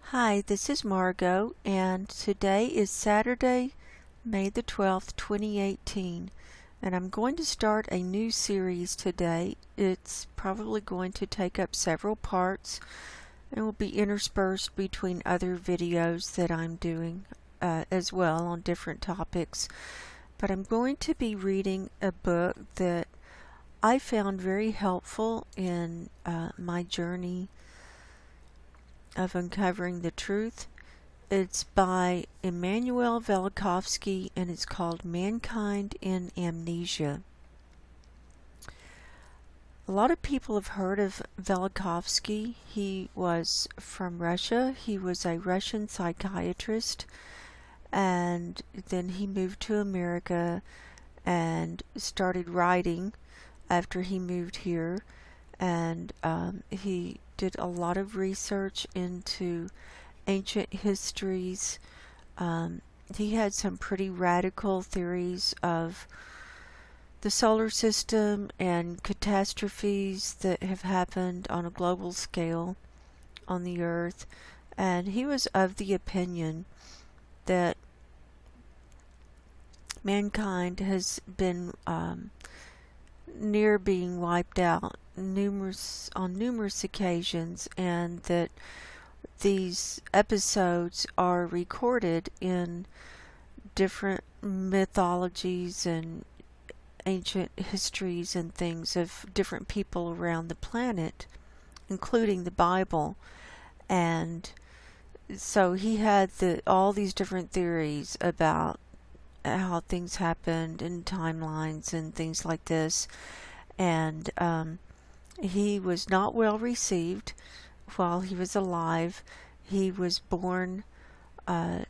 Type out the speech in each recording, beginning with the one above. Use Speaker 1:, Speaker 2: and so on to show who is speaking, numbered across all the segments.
Speaker 1: Hi, this is Margo, and today is Saturday, May the 12th, 2018, and I'm going to start a new series today. It's probably going to take up several parts and will be interspersed between other videos that I'm doing as well on different topics. But I'm going to be reading a book that I found very helpful in my journey of uncovering the truth. It's by Immanuel Velikovsky and it's called Mankind in Amnesia. A lot of people have heard of Velikovsky. He was from Russia. He was a Russian psychiatrist, and then he moved to America and started writing after he moved here, and he did a lot of research into ancient histories. He had some pretty radical theories of the solar system and catastrophes that have happened on a global scale on the earth, and he was of the opinion that mankind has been near being wiped out on numerous occasions, and that these episodes are recorded in different mythologies and ancient histories and things of different people around the planet, including the Bible. And so he had all these different theories about how things happened and timelines and things like this, and he was not well received while he was alive. He was born June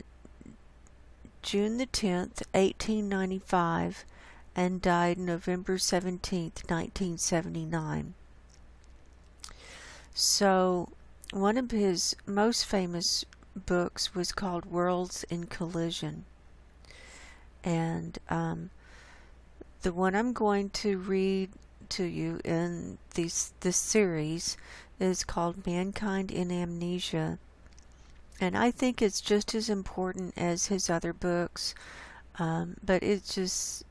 Speaker 1: the 10th, 1895, and died November 17th, 1979. So one of his most famous books was called Worlds in Collision. And the one I'm going to read to you in this series is called Mankind in Amnesia. And I think it's just as important as his other books, but it's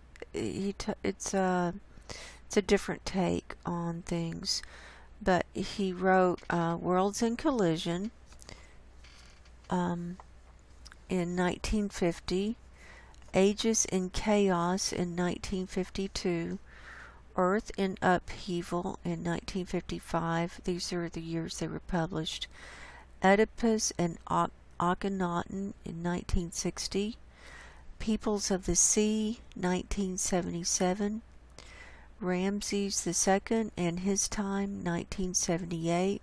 Speaker 1: a different take on things. But he wrote Worlds in Collision in 1950, Ages in Chaos in 1952, Earth in Upheaval in 1955. These are the years they were published. Oedipus and Akhenaten in 1960, Peoples of the Sea 1977, Ramses II and His Time 1978,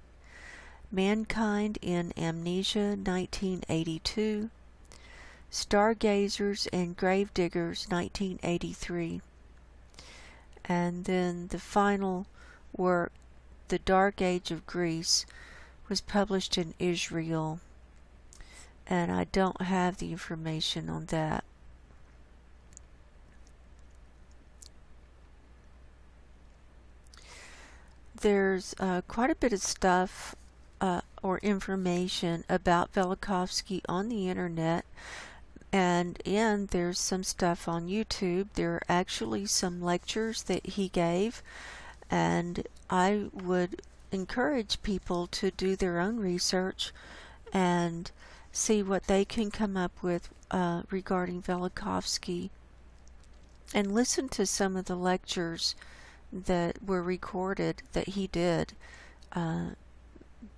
Speaker 1: Mankind in Amnesia 1982, Stargazers and Gravediggers 1983, and then the final work, The Dark Age of Greece, was published in Israel, and I don't have the information on that. There's quite a bit of stuff or information about Velikovsky on the internet, and there's some stuff on YouTube. There are actually some lectures that he gave, and I would encourage people to do their own research and see what they can come up with regarding Velikovsky, and listen to some of the lectures that were recorded that he did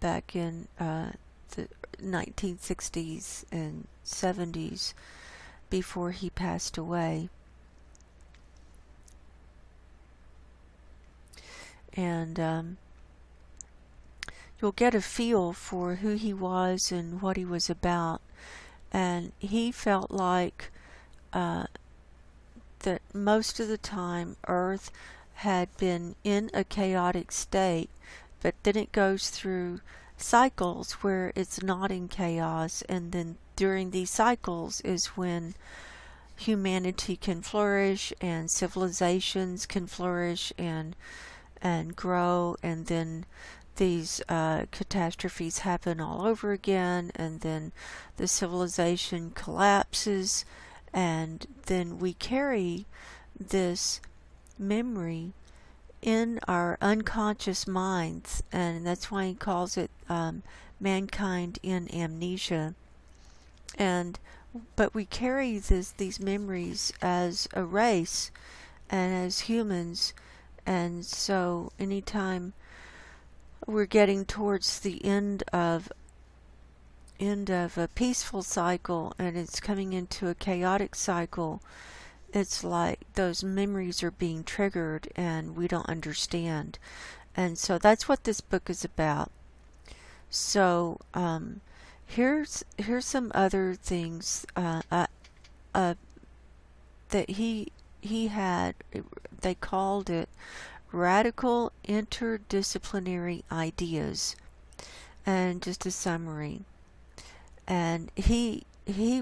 Speaker 1: back in the 1960s and 70s before he passed away. And you'll get a feel for who he was and what he was about. And he felt like that most of the time Earth had been in a chaotic state, but then it goes through cycles where it's not in chaos, and then during these cycles is when humanity can flourish and civilizations can flourish and grow, and then these catastrophes happen all over again, and then the civilization collapses, and then we carry this memory in our unconscious minds, and that's why he calls it mankind in amnesia. But we carry these memories as a race and as humans, and so anytime we're getting towards the end of a peaceful cycle and it's coming into a chaotic cycle, it's like those memories are being triggered and we don't understand. And so that's what this book is about. So here's some other things that he had. They called it radical interdisciplinary ideas, and just a summary. And he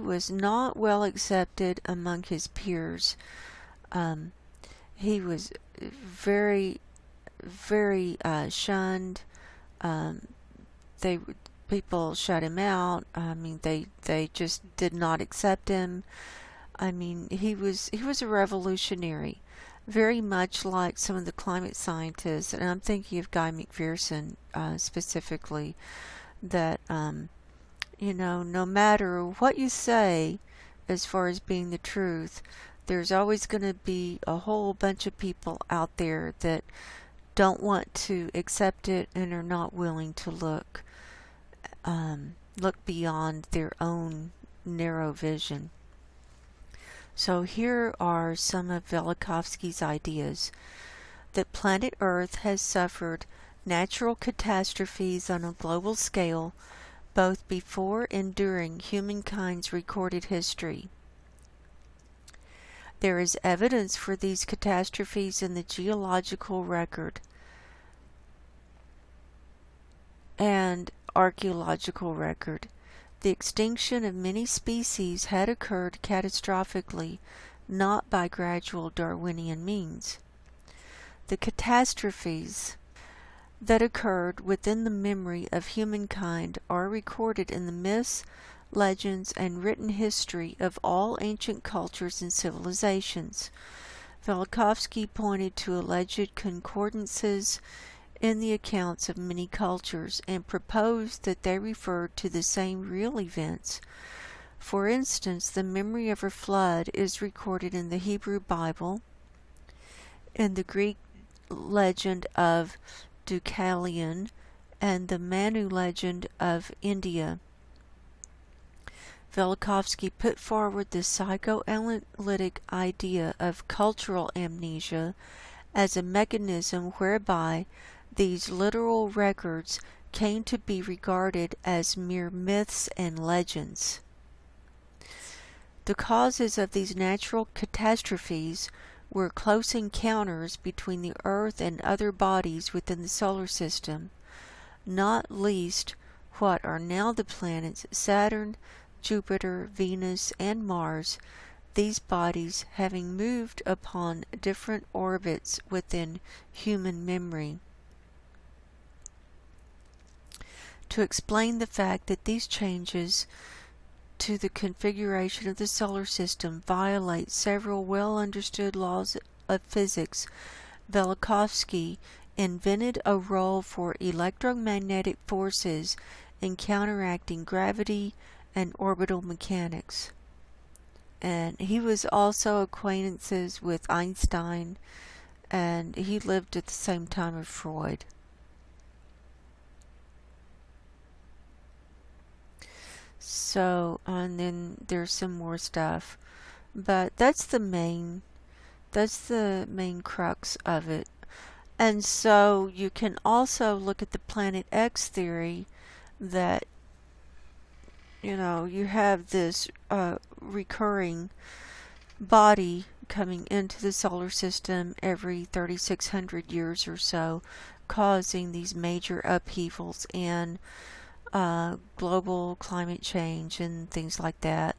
Speaker 1: was not well accepted among his peers. He was very, very shunned. People shut him out. I mean, they just did not accept him. I mean, he was a revolutionary, very much like some of the climate scientists, and I'm thinking of Guy McPherson specifically, that no matter what you say as far as being the truth, there's always going to be a whole bunch of people out there that don't want to accept it and are not willing to look beyond their own narrow vision. So here are some of Velikovsky's ideas. That planet Earth has suffered natural catastrophes on a global scale both before and during humankind's recorded history. There is evidence for these catastrophes in the geological record and archaeological record. The extinction of many species had occurred catastrophically, not by gradual Darwinian means. The catastrophes that occurred within the memory of humankind are recorded in the myths, legends, and written history of all ancient cultures and civilizations. Velikovsky pointed to alleged concordances in the accounts of many cultures and proposed that they referred to the same real events. For instance, the memory of a flood is recorded in the Hebrew Bible, in the Greek legend of Deucalion, and the Manu legend of India. Velikovsky put forward the psychoanalytic idea of cultural amnesia as a mechanism whereby these literal records came to be regarded as mere myths and legends. The causes of these natural catastrophes were close encounters between the Earth and other bodies within the solar system, not least what are now the planets Saturn, Jupiter, Venus, and Mars, these bodies having moved upon different orbits within human memory. To explain the fact that these changes to the configuration of the solar system violate several well-understood laws of physics, Velikovsky invented a role for electromagnetic forces in counteracting gravity and orbital mechanics. And he was also acquaintances with Einstein, and he lived at the same time as Freud. So, and then there's some more stuff, but that's the main crux of it. And so you can also look at the Planet X theory, that you have this recurring body coming into the solar system every 3,600 years or so, causing these major upheavals and global climate change and things like that.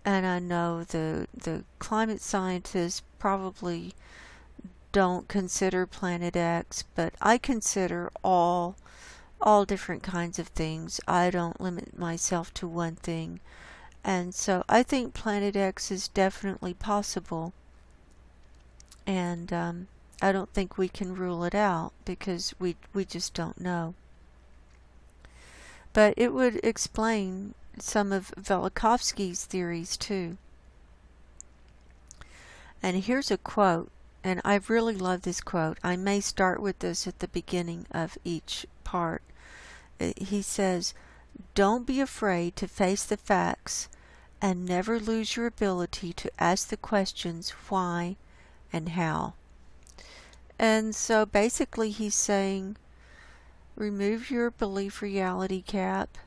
Speaker 1: And I know the climate scientists probably don't consider Planet X, but I consider all all different kinds of things. I don't limit myself to one thing. And so I think Planet X is definitely possible. And I don't think we can rule it out because we just don't know. But it would explain some of Velikovsky's theories too. And here's a quote, and I really love this quote. I may start with this at the beginning of each part. He says, "Don't be afraid to face the facts and never lose your ability to ask the questions why and how." And so basically he's saying, remove your belief reality cap,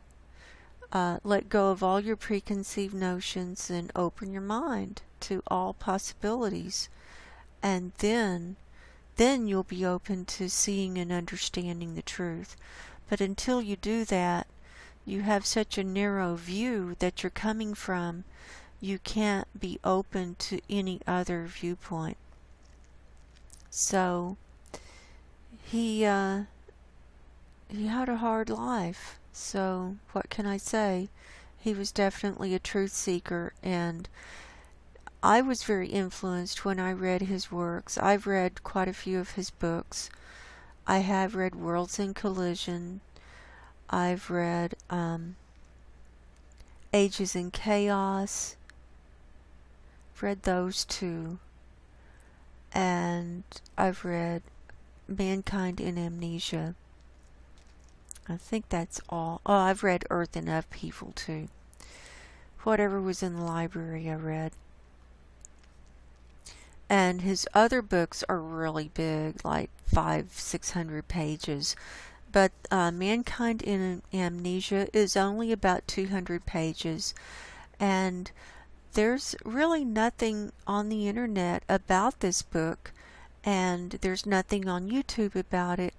Speaker 1: let go of all your preconceived notions and open your mind to all possibilities. And then you'll be open to seeing and understanding the truth. But until you do that, you have such a narrow view that you're coming from, you can't be open to any other viewpoint. So he had a hard life. So what can I say? He was definitely a truth seeker, and I was very influenced when I read his works. I've read quite a few of his books. I have read Worlds in Collision. I've read Ages in Chaos. Read those two. And I've read Mankind in Amnesia. I think that's all. Oh, I've read Earth in Upheaval too. Whatever was in the library I read. And his other books are really big, like 500-600 pages. But Mankind in Amnesia is only about 200 pages. And there's really nothing on the internet about this book. And there's nothing on YouTube about it.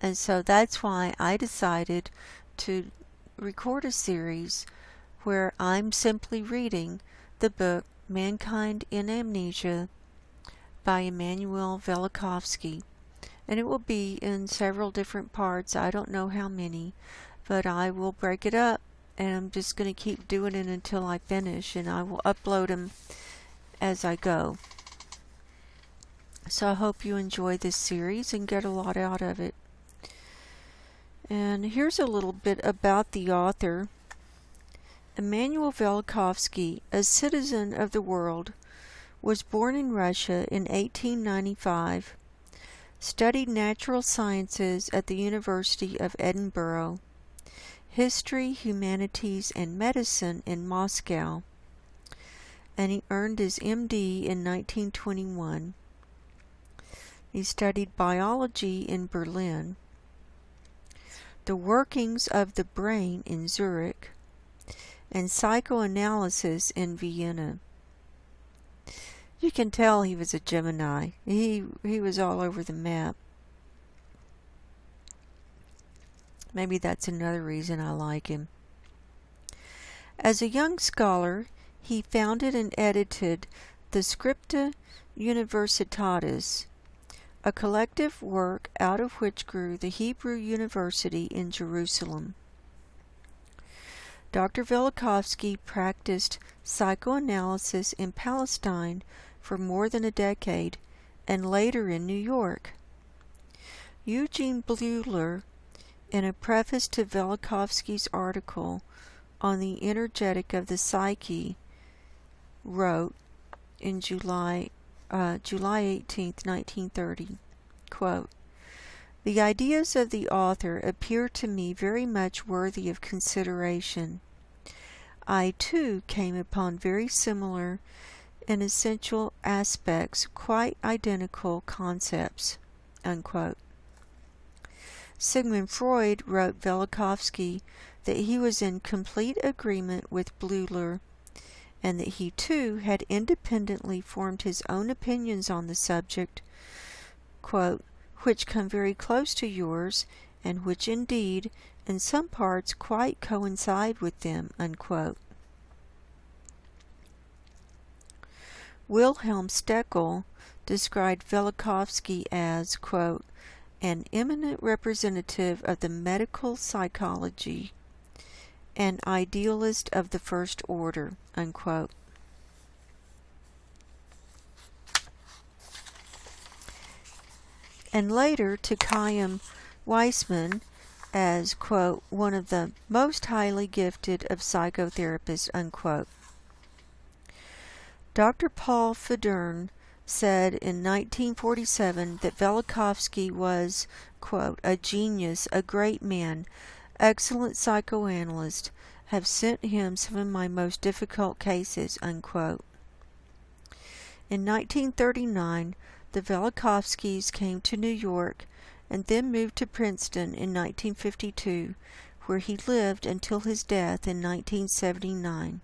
Speaker 1: And so that's why I decided to record a series where I'm simply reading the book Mankind in Amnesia by Immanuel Velikovsky. And it will be in several different parts. I don't know how many, but I will break it up, and I'm just going to keep doing it until I finish, and I will upload them as I go. So I hope you enjoy this series and get a lot out of it. And here's a little bit about the author. Immanuel Velikovsky, a citizen of the world, was born in Russia in 1895, studied natural sciences at the University of Edinburgh, history, humanities, and medicine in Moscow, and he earned his MD in 1921. He studied biology in Berlin, the workings of the brain in Zurich, and psychoanalysis in Vienna. You can tell he was a Gemini. He was all over the map. Maybe that's another reason I like him. As a young scholar, he founded and edited the Scripta Universitatis, a collective work out of which grew the Hebrew University in Jerusalem. Dr. Velikovsky practiced psychoanalysis in Palestine for more than a decade, and later in New York. Eugene Bleuler, in a preface to Velikovsky's article on the energetic of the psyche, wrote in July 18, 1930, quote, "The ideas of the author appear to me very much worthy of consideration. I, too, came upon very similar and essential aspects, quite identical concepts," unquote. Sigmund Freud wrote Velikovsky that he was in complete agreement with Bleuler, and that he too had independently formed his own opinions on the subject, quote, "which come very close to yours, and which indeed in some parts quite coincide with them," unquote. Wilhelm Steckel described Velikovsky as, quote, an eminent representative of the medical psychology, an idealist of the first order, unquote. And later to Chaim Weissman as, quote, one of the most highly gifted of psychotherapists, unquote. Dr. Paul Federn said in 1947 that Velikovsky was, quote, a genius, a great man, excellent psychoanalyst, have sent him some of my most difficult cases, unquote. In 1939, the Velikovskys came to New York and then moved to Princeton in 1952, where he lived until his death in 1979.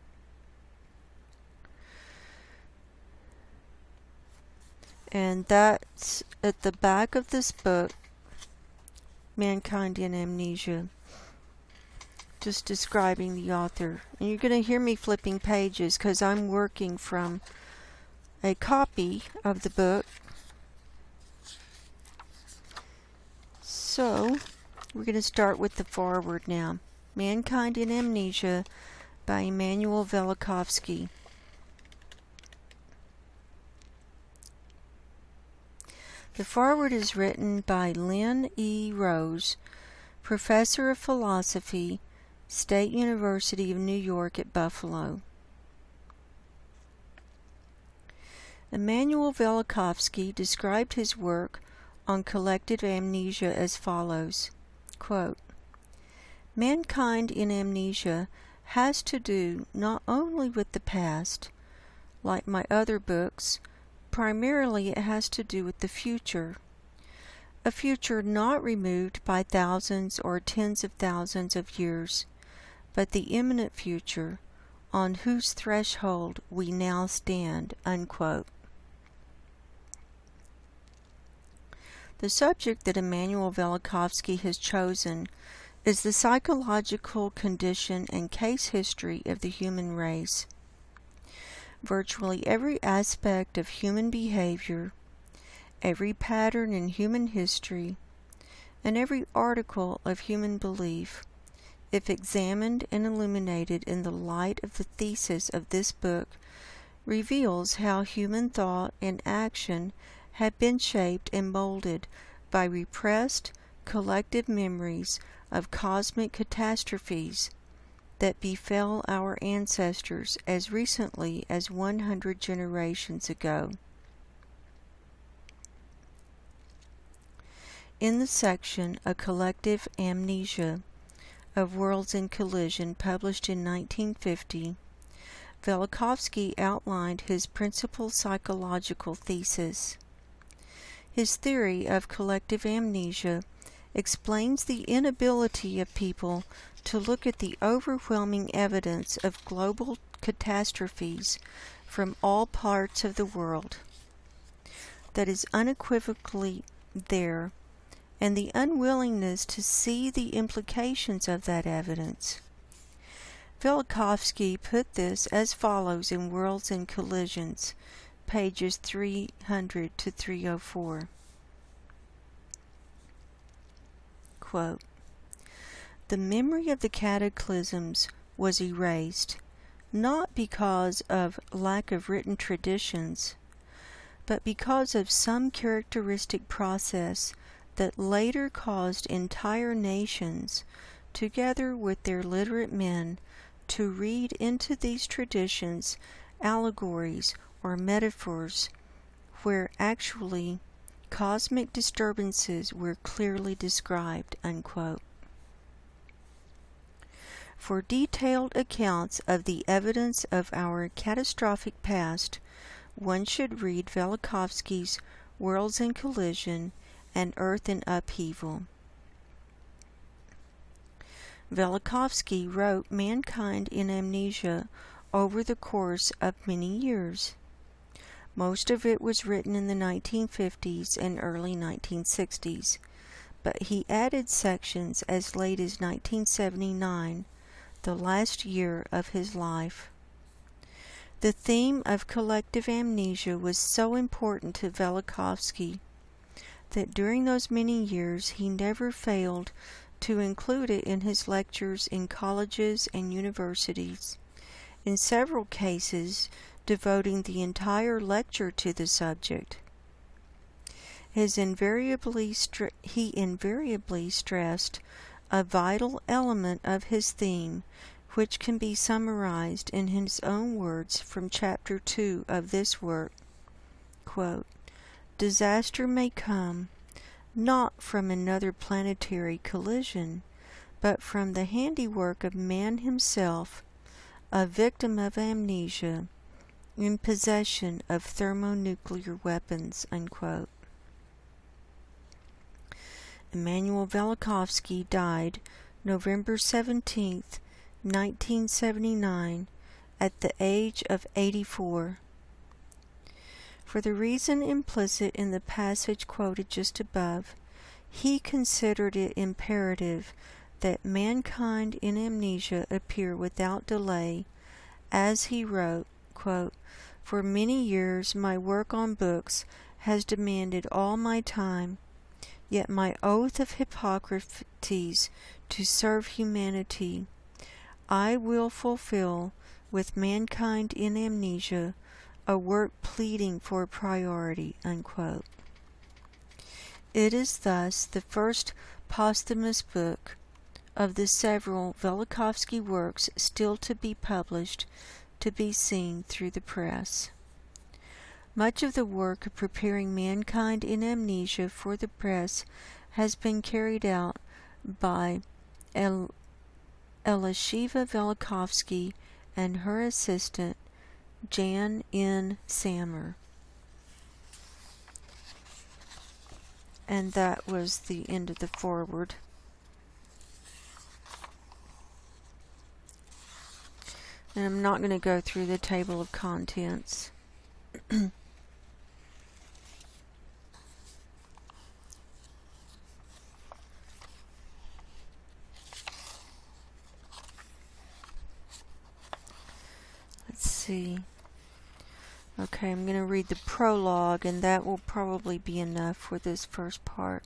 Speaker 1: And that's at the back of this book, Mankind in Amnesia, just describing the author. And you're going to hear me flipping pages because I'm working from a copy of the book. So, we're going to start with the foreword now. Mankind in Amnesia by Immanuel Velikovsky. The foreword is written by Lynn E. Rose, Professor of Philosophy, State University of New York at Buffalo. Immanuel Velikovsky described his work on collective amnesia as follows, quote, Mankind in Amnesia has to do not only with the past, like my other books, primarily it has to do with the future, a future not removed by thousands or tens of thousands of years, but the imminent future on whose threshold we now stand, unquote. The subject that Immanuel Velikovsky has chosen is the psychological condition and case history of the human race. Virtually every aspect of human behavior, every pattern in human history, and every article of human belief, if examined and illuminated in the light of the thesis of this book, reveals how human thought and action have been shaped and molded by repressed collective memories of cosmic catastrophes that befell our ancestors as recently as 100 generations ago. In the section A Collective Amnesia of Worlds in Collision, published in 1950, Velikovsky outlined his principal psychological thesis. His theory of collective amnesia explains the inability of people to look at the overwhelming evidence of global catastrophes from all parts of the world that is unequivocally there, and the unwillingness to see the implications of that evidence. Velikovsky put this as follows in Worlds in Collisions, pages 300 to 304. Quote, the memory of the cataclysms was erased, not because of lack of written traditions, but because of some characteristic process that later caused entire nations, together with their literate men, to read into these traditions allegories or metaphors where actually cosmic disturbances were clearly described, unquote. For detailed accounts of the evidence of our catastrophic past, one should read Velikovsky's Worlds in Collision and Earth in Upheaval. Velikovsky wrote Mankind in Amnesia over the course of many years. Most of it was written in the 1950s and early 1960s, but he added sections as late as 1979, the last year of his life. The theme of collective amnesia was so important to Velikovsky that during those many years he never failed to include it in his lectures in colleges and universities, in several cases devoting the entire lecture to the subject. He invariably stressed a vital element of his theme, which can be summarized in his own words from Chapter 2 of this work. Quote, "Disaster may come, not from another planetary collision, but from the handiwork of man himself, a victim of amnesia, in possession of thermonuclear weapons." Unquote. Immanuel Velikovsky died November 17, 1979, at the age of 84. For the reason implicit in the passage quoted just above, he considered it imperative that mankind in amnesia appear without delay, as he wrote, quote, "For many years my work on books has demanded all my time, yet my oath of Hippocrates to serve humanity I will fulfill with mankind in amnesia, a work pleading for priority." Unquote. It is thus the first posthumous book of the several Velikovsky works still to be published, to be seen through the press. Much of the work of preparing mankind in amnesia for the press has been carried out by Elisheva Velikovsky and her assistant, Jan N. Sammer. And that was the end of the foreword. And I'm not going to go through the table of contents. Let's see. Okay, I'm going to read the prologue, and that will probably be enough for this first part.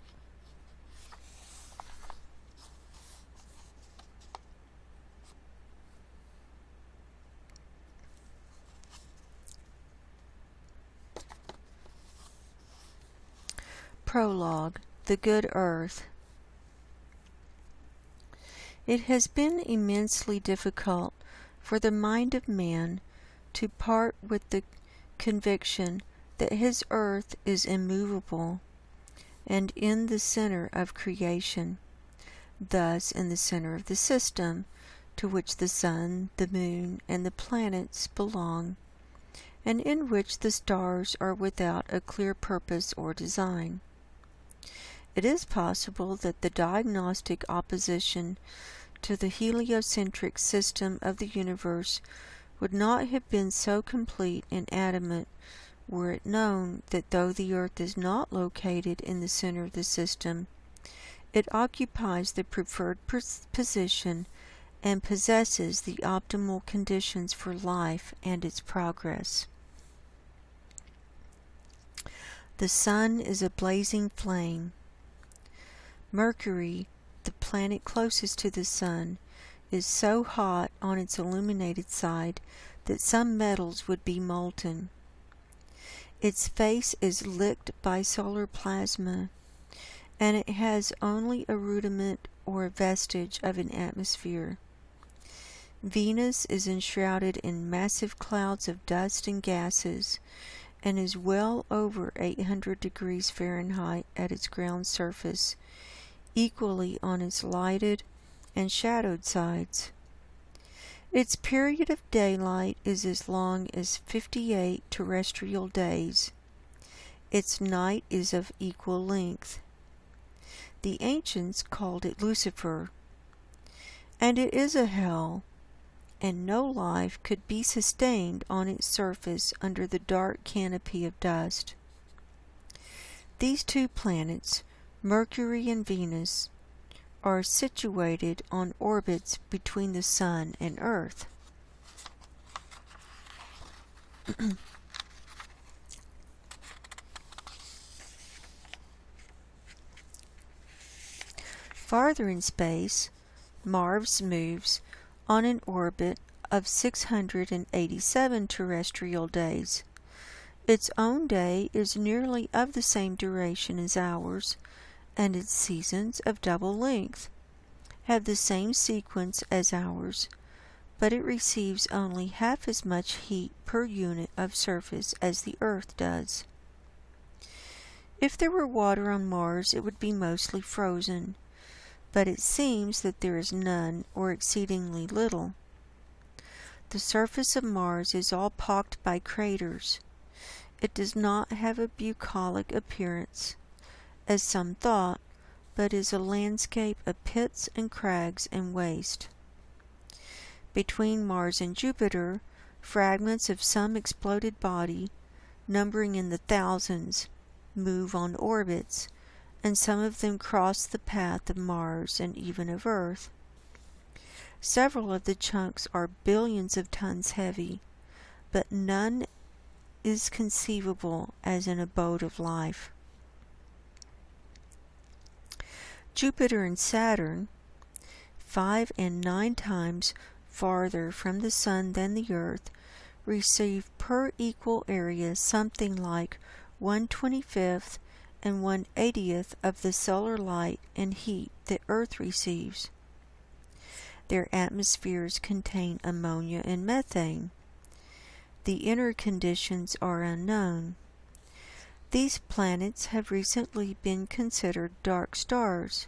Speaker 1: Prologue, The Good Earth. It has been immensely difficult for the mind of man to part with the conviction that his earth is immovable and in the center of creation, thus in the center of the system to which the sun, the moon, and the planets belong, and in which the stars are without a clear purpose or design. It is possible that the diagnostic opposition to the heliocentric system of the universe would not have been so complete and adamant were it known that though the earth is not located in the center of the system, it occupies the preferred position and possesses the optimal conditions for life and its progress. The sun is a blazing flame. Mercury, the planet closest to the sun, is so hot on its illuminated side that some metals would be molten. Its face is licked by solar plasma, and it has only a rudiment or a vestige of an atmosphere. Venus is enshrouded in massive clouds of dust and gases, and is well over 800 degrees Fahrenheit at its ground surface, equally on its lighted and shadowed sides. Its period of daylight is as long as 58 terrestrial days. Its night is of equal length. The ancients called it Lucifer, and it is a hell, and no life could be sustained on its surface under the dark canopy of dust. These two planets, Mercury and Venus, are situated on orbits between the Sun and Earth. Farther in space, Mars moves on an orbit of 687 terrestrial days. Its own day is nearly of the same duration as ours, and its seasons of double length have the same sequence as ours, but it receives only half as much heat per unit of surface as the Earth does. If there were water on Mars, it would be mostly frozen, but it seems that there is none or exceedingly little. The surface of Mars is all pocked by craters. It does not have a bucolic appearance, as some thought, but is a landscape of pits and crags and waste. Between Mars and Jupiter, fragments of some exploded body, numbering in the thousands, move on orbits, and some of them cross the path of Mars and even of Earth. Several of the chunks are billions of tons heavy, but none is conceivable as an abode of life. Jupiter and Saturn, 5 and 9 times farther from the Sun than the Earth, receive per equal area something like 1/25th and 1/80th of the solar light and heat that Earth receives. Their atmospheres contain ammonia and methane. The inner conditions are unknown. These planets have recently been considered dark stars.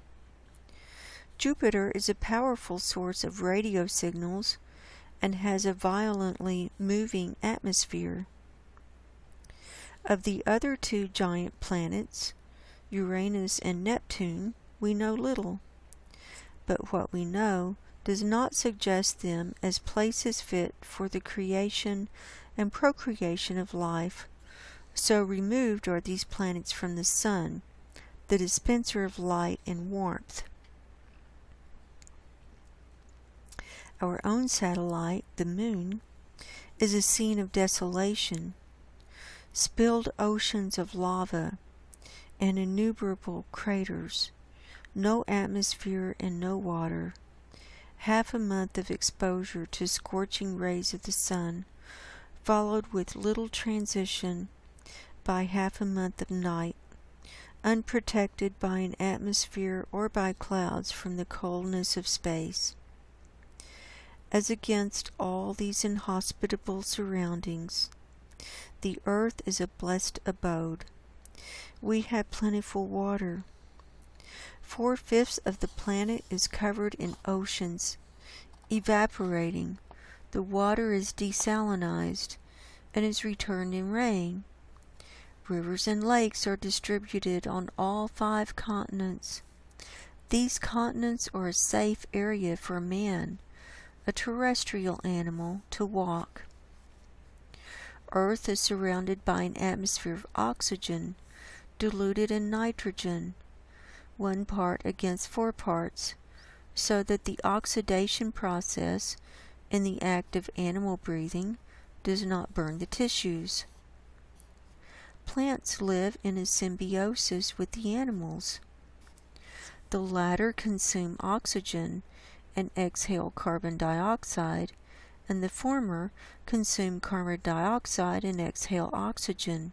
Speaker 1: Jupiter is a powerful source of radio signals and has a violently moving atmosphere. Of the other two giant planets, Uranus and Neptune, we know little, but what we know does not suggest them as places fit for the creation and procreation of life. So removed are these planets from the Sun, the dispenser of light and warmth. Our own satellite, the Moon, is a scene of desolation, spilled oceans of lava, and innumerable craters, no atmosphere and no water, half a month of exposure to scorching rays of the sun, followed with little transition by half a month of night, unprotected by an atmosphere or by clouds from the coldness of space. As against all these inhospitable surroundings, the earth is a blessed abode. We have plentiful water. 4/5 of the planet is covered in oceans, evaporating. The water is desalinized and is returned in rain. Rivers and lakes are distributed on all 5 continents. These continents are a safe area for man, a terrestrial animal, to walk. Earth is surrounded by an atmosphere of oxygen, diluted in nitrogen, 1 part against 4 parts, so that the oxidation process in the act of animal breathing does not burn the tissues. Plants live in a symbiosis with the animals. The latter consume oxygen and exhale carbon dioxide, and the former consume carbon dioxide and exhale oxygen.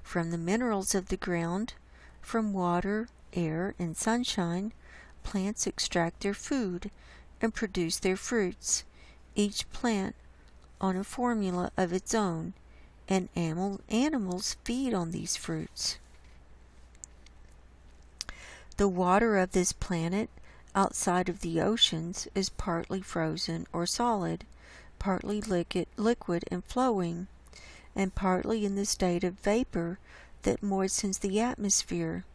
Speaker 1: From the minerals of the ground, from water, air, and sunshine, plants extract their food and produce their fruits, each plant on a formula of its own, and animals feed on these fruits. The water of this planet, outside of the oceans, is partly frozen or solid, partly liquid and flowing, and partly in the state of vapor that moistens the atmosphere.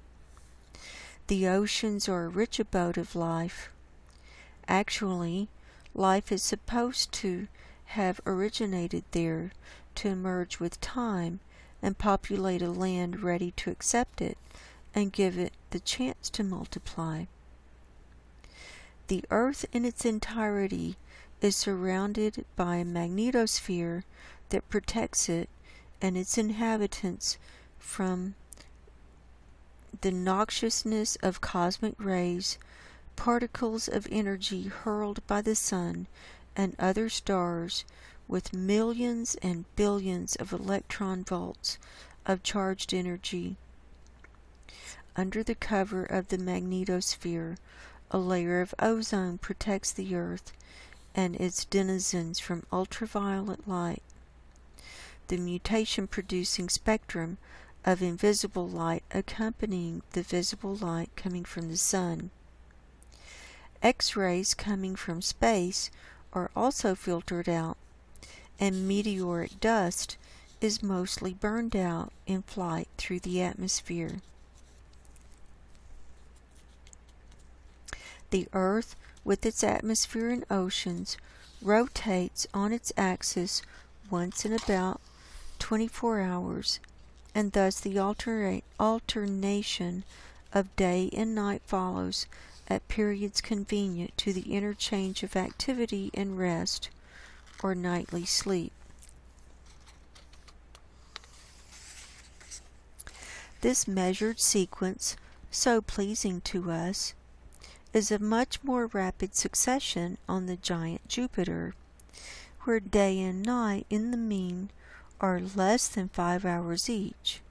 Speaker 1: The oceans are a rich abode of life. Actually, life is supposed to have originated there, to emerge with time and populate a land ready to accept it and give it the chance to multiply. The earth in its entirety is surrounded by a magnetosphere that protects it and its inhabitants from the noxiousness of cosmic rays, particles of energy hurled by the sun and other stars with millions and billions of electron volts of charged energy. Under the cover of the magnetosphere, a layer of ozone protects the Earth and its denizens from ultraviolet light. The mutation-producing spectrum of invisible light accompanying the visible light coming from the sun. X-rays coming from space are also filtered out, and meteoric dust is mostly burned out in flight through the atmosphere. The Earth, with its atmosphere and oceans, rotates on its axis once in about 24 hours, and thus the alternation of day and night follows at periods convenient to the interchange of activity and rest, or nightly sleep. This measured sequence, so pleasing to us, is of much more rapid succession on the giant Jupiter, where day and night in the mean are less than 5 hours each.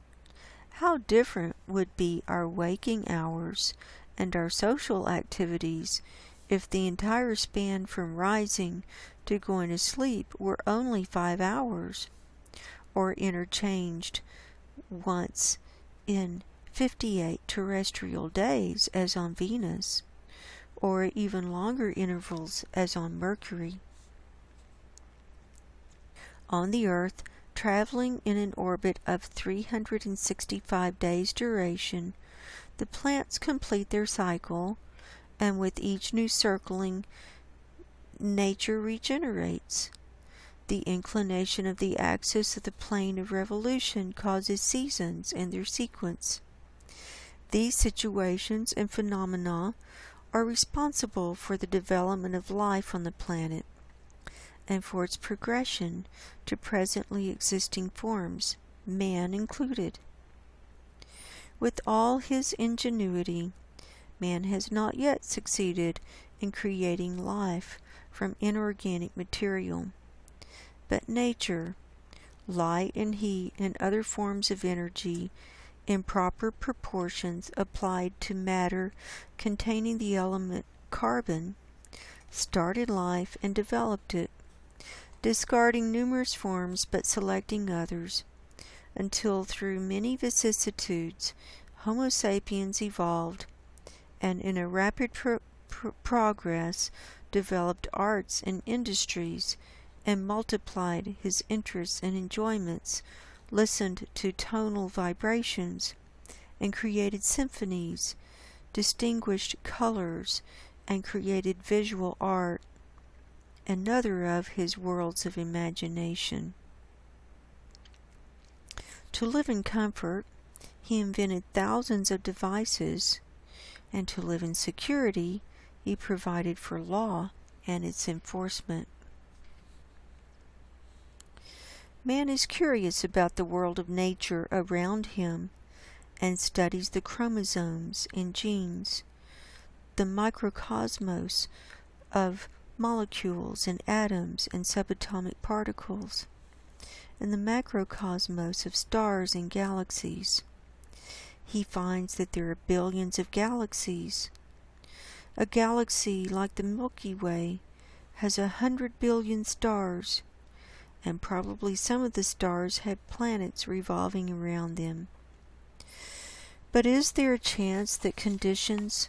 Speaker 1: How different would be our waking hours and our social activities if the entire span from rising to going to sleep were only 5 hours, or interchanged once in 58 terrestrial days as on Venus, or even longer intervals as on Mercury. On the Earth, traveling in an orbit of 365 days duration, the plants complete their cycle, and with each new circling, nature regenerates. The inclination of the axis of the plane of revolution causes seasons and their sequence. These situations and phenomena are responsible for the development of life on the planet and for its progression to presently existing forms, man included. With all his ingenuity, man has not yet succeeded in creating life from inorganic material, but nature, light and heat and other forms of energy in proper proportions applied to matter containing the element carbon, started life and developed it, discarding numerous forms but selecting others, until through many vicissitudes Homo sapiens evolved, and in a rapid progress developed arts and industries, and multiplied his interests and enjoyments, listened to tonal vibrations, and created symphonies, distinguished colors, and created visual art, another of his worlds of imagination. To live in comfort, he invented thousands of devices, and to live in security, he provided for law and its enforcement. Man is curious about the world of nature around him and studies the chromosomes and genes, the microcosmos of molecules and atoms and subatomic particles, and the macrocosmos of stars and galaxies. He finds that there are billions of galaxies. A galaxy like the Milky Way has 100 billion stars, and probably some of the stars have planets revolving around them. But is there a chance that conditions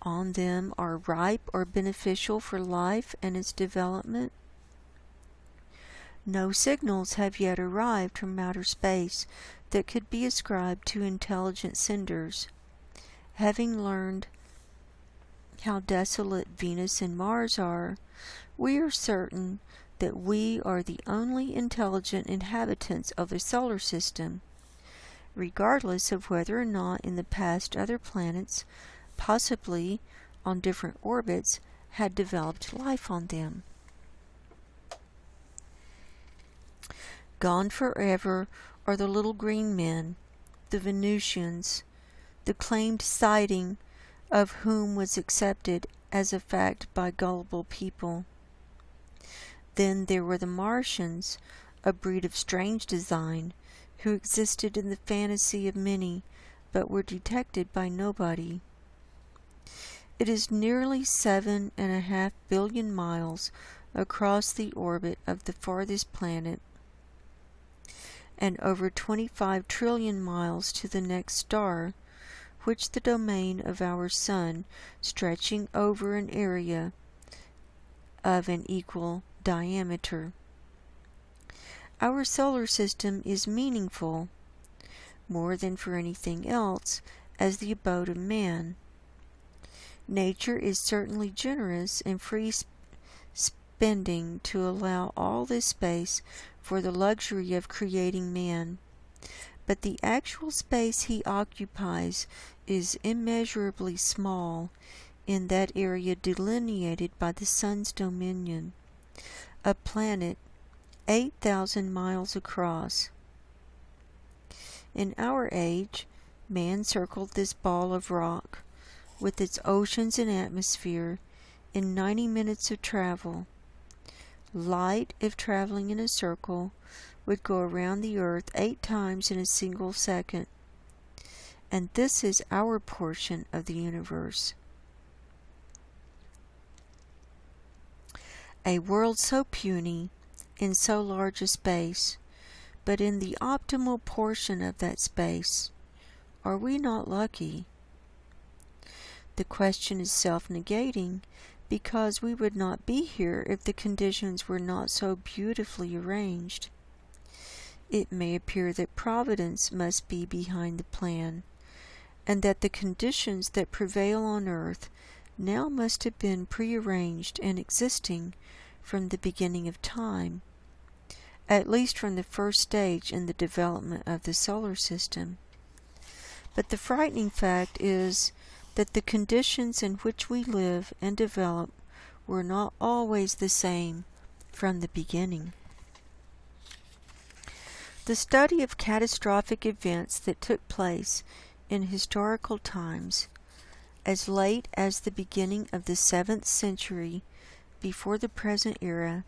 Speaker 1: on them are ripe or beneficial for life and its development? No signals have yet arrived from outer space that could be ascribed to intelligent senders. Having learned how desolate Venus and Mars are, we are certain that we are the only intelligent inhabitants of the solar system, regardless of whether or not in the past other planets, possibly on different orbits, had developed life on them. Gone forever are the little green men, the Venusians, the claimed sighting of whom was accepted as a fact by gullible people. Then there were the Martians, a breed of strange design, who existed in the fantasy of many, but were detected by nobody. It is nearly 7.5 billion miles across the orbit of the farthest planet, and over 25 trillion miles to the next star, which the domain of our Sun, stretching over an area of an equal diameter. Our solar system is meaningful, more than for anything else, as the abode of man. Nature is certainly generous and free spending to allow all this space for the luxury of creating man, but the actual space he occupies is immeasurably small in that area delineated by the Sun's dominion, a planet 8,000 miles across. In our age, man circled this ball of rock, with its oceans and atmosphere, in 90 minutes of travel. Light, if traveling in a circle, would go around the earth 8 times in a single second. And this is our portion of the universe. A world so puny, in so large a space, but in the optimal portion of that space, are we not lucky? The question is self-negating, because we would not be here if the conditions were not so beautifully arranged. It may appear that Providence must be behind the plan, and that the conditions that prevail on earth now must have been prearranged and existing from the beginning of time, at least from the first stage in the development of the solar system. But the frightening fact is that the conditions in which we live and develop were not always the same from the beginning. The study of catastrophic events that took place in historical times, as late as the beginning of the 7th century before the present era,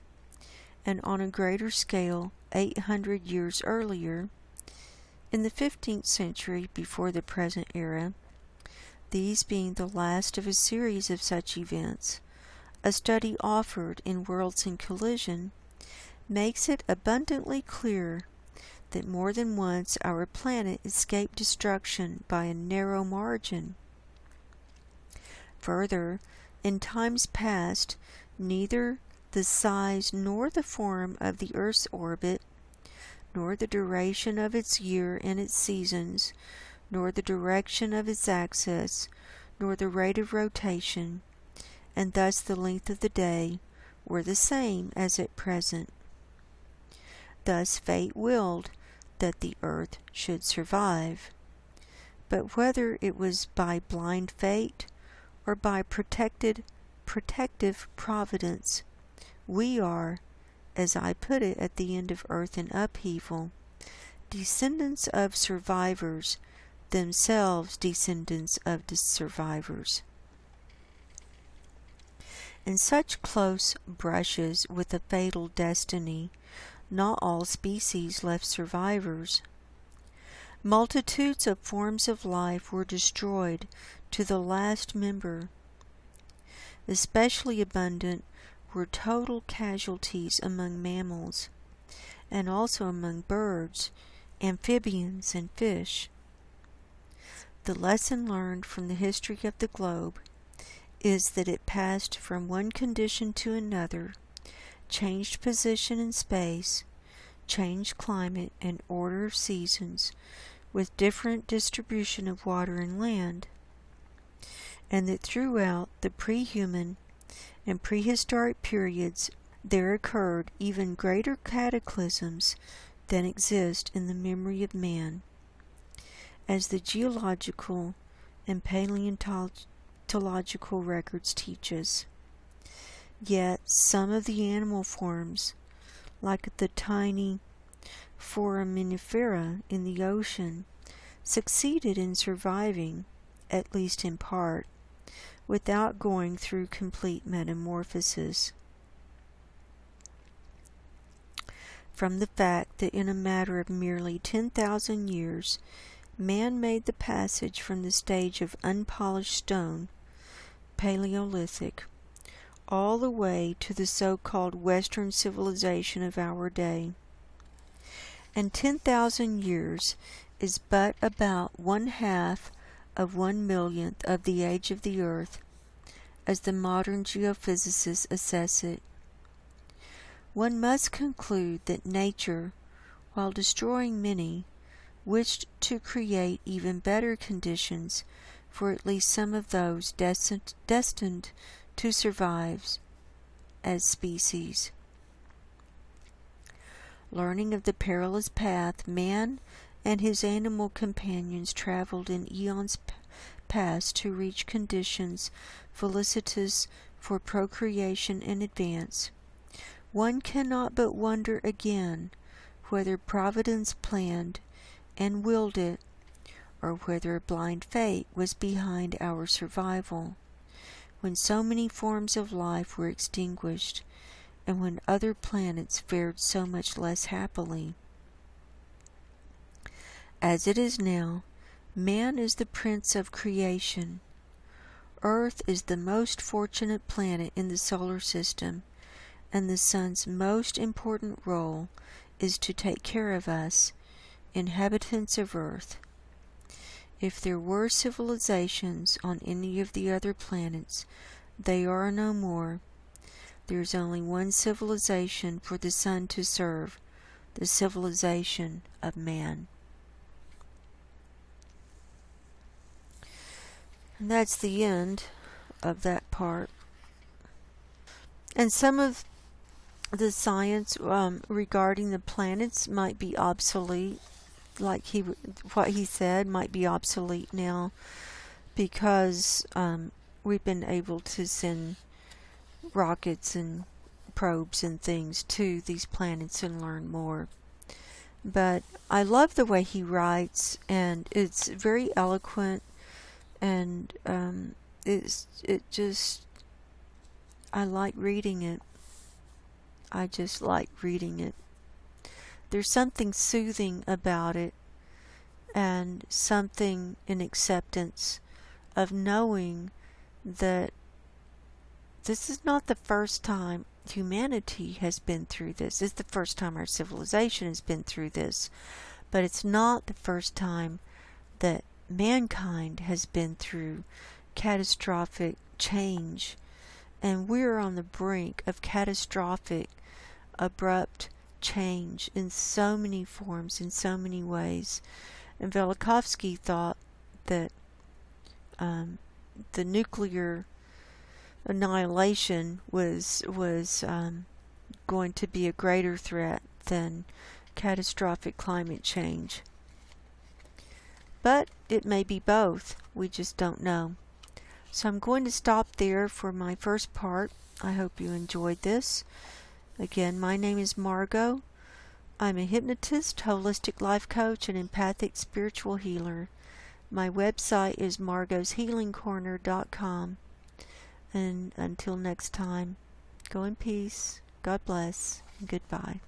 Speaker 1: and on a greater scale 800 years earlier, in the 15th century before the present era, these being the last of a series of such events, a study offered in Worlds in Collision makes it abundantly clear that more than once our planet escaped destruction by a narrow margin. Further, in times past, neither the size nor the form of the Earth's orbit, nor the duration of its year and its seasons, nor the direction of its axis, nor the rate of rotation, and thus the length of the day, were the same as at present. Thus fate willed that the earth should survive. But whether it was by blind fate or by protective providence, we are, as I put it at the end of Earth in Upheaval, descendants of survivors, themselves descendants of the survivors. In such close brushes with a fatal destiny, not all species left survivors. Multitudes of forms of life were destroyed to the last member. Especially abundant were total casualties among mammals, and also among birds, amphibians, and fish. The lesson learned from the history of the globe is that it passed from one condition to another, changed position in space, changed climate and order of seasons, with different distribution of water and land, and that throughout the pre-human and prehistoric periods there occurred even greater cataclysms than exist in the memory of man, as the geological and paleontological records teach us. Yet some of the animal forms, like the tiny foraminifera in the ocean, succeeded in surviving, at least in part, without going through complete metamorphosis. From the fact that in a matter of merely 10,000 years, man made the passage from the stage of unpolished stone, Paleolithic, all the way to the so-called Western civilization of our day. And 10,000 years is but about 1/2 of 1/1,000,000th of the age of the Earth, as the modern geophysicists assess it. One must conclude that nature, while destroying many, wished to create even better conditions for at least some of those destined to survive as species. Learning of the perilous path man and his animal companions traveled in eons past to reach conditions felicitous for procreation and advance, one cannot but wonder again whether Providence planned and willed it, or whether a blind fate was behind our survival, when so many forms of life were extinguished, and when other planets fared so much less happily. As it is now, man is the prince of creation. Earth is the most fortunate planet in the solar system, and the sun's most important role is to take care of us, inhabitants of Earth. If there were civilizations on any of the other planets, they are no more. There is only one civilization for the sun to serve, the civilization of man. And that's the end of that part. And some of the science regarding the planets might be obsolete, like what he said might be obsolete now, because we've been able to send rockets and probes and things to these planets and learn more. But I love the way he writes, and it's very eloquent, and I like reading it. I just like reading it. There's something soothing about it, and something in acceptance of knowing that this is not the first time humanity has been through this. This is the first time our civilization has been through this. But it's not the first time that mankind has been through catastrophic change. And we're on the brink of catastrophic, abrupt change in so many forms, in so many ways. And Velikovsky thought that the nuclear annihilation was going to be a greater threat than catastrophic climate change. But it may be both. We just don't know. So I'm going to stop there for my first part. I hope you enjoyed this. Again, my name is Margo. I'm a hypnotist, holistic life coach, and empathic spiritual healer. My website is margoshealingcorner.com. And until next time, go in peace, God bless, and goodbye.